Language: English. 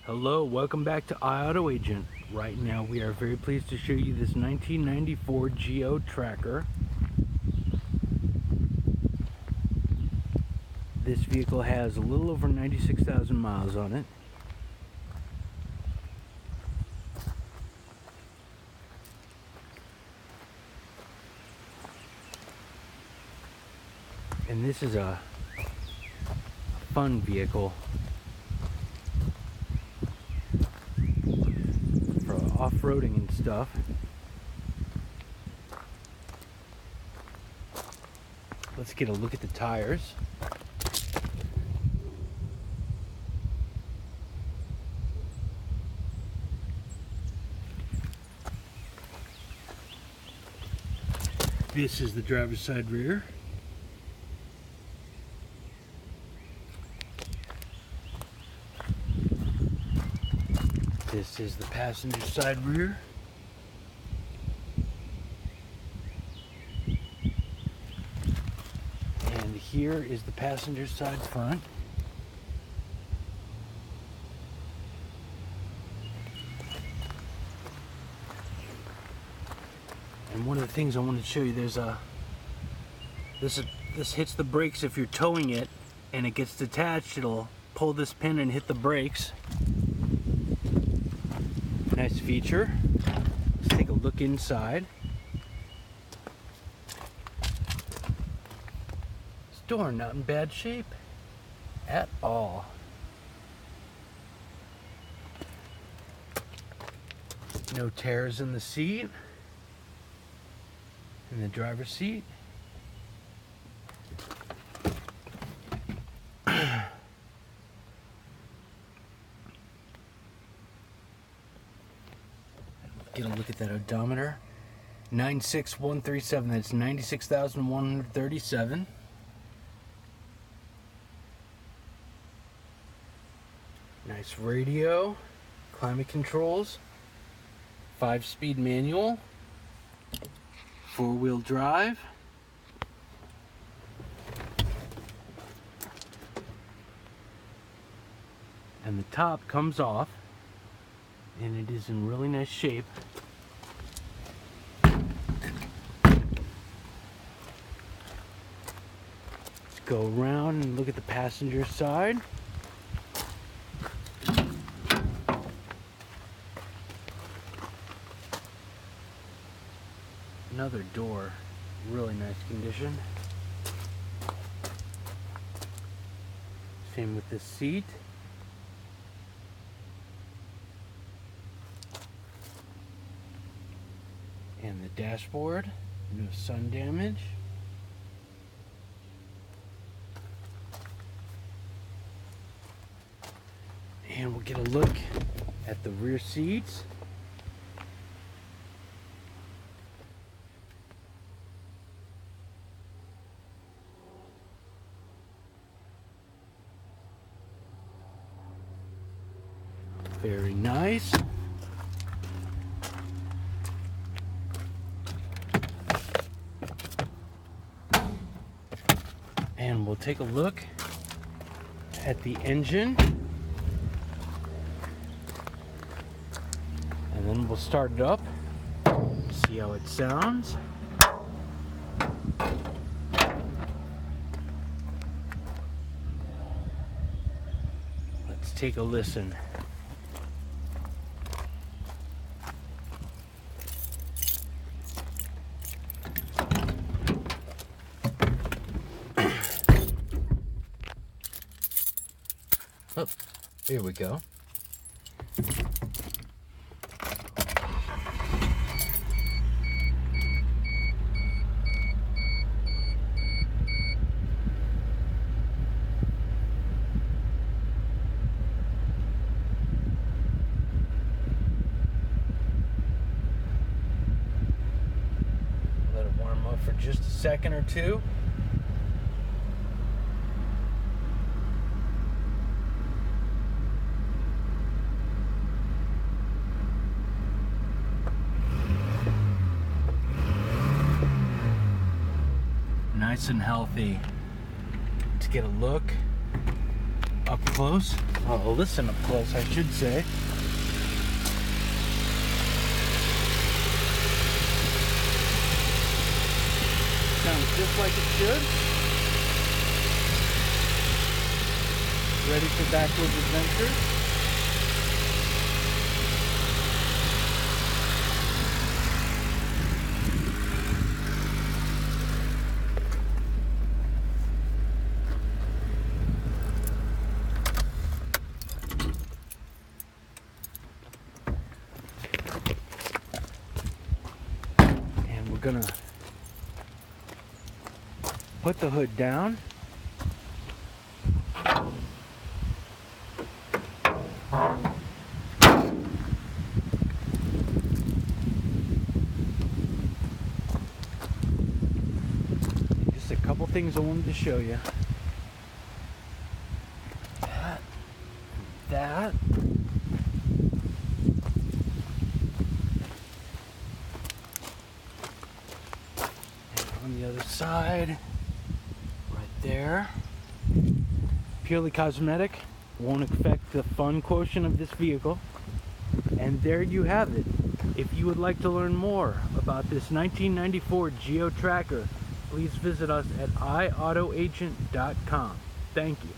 Hello, welcome back to iAutoAgent. Right now we are very pleased to show you this 1994 Geo Tracker. This vehicle has a little over 96,000 miles on it. And this is a fun vehicle for off-roading and stuff. Let's get a look at the tires. This is the driver's side rear. This is the passenger side rear. And here is the passenger side front. And one of the things I wanted to show you, there's a this hits the brakes if you're towing it, and it gets detached, it'll pull this pin and hit the brakes. Nice feature. Let's take a look inside. This door not in bad shape at all. No tears in the seat, in the driver's seat. Get a look at that odometer. 96137. That's 96,137. Nice radio, climate controls, 5-speed manual, 4-wheel drive. And the top comes off, and it is in really nice shape. Let's go around and look at the passenger side. Another door, really nice condition. Same with this seat. And the dashboard, no sun damage. And we'll get a look at the rear seats. Very nice. And we'll take a look at the engine, and then we'll start it up, see how it sounds. Let's take a listen. Oh, here we go. Let it warm up for just a second or two. Nice and healthy. Let's get a look up close. Oh, listen up close, I should say. Sounds just like it should. Ready for backwoods adventure? And we're gonna put the hood down. Just a couple things I wanted to show you. That. And on the other side, right there. Purely cosmetic, won't affect the fun quotient of this vehicle. And there you have it. If you would like to learn more about this 1994 Geo Tracker, please visit us at iAutoAgent.com. Thank you.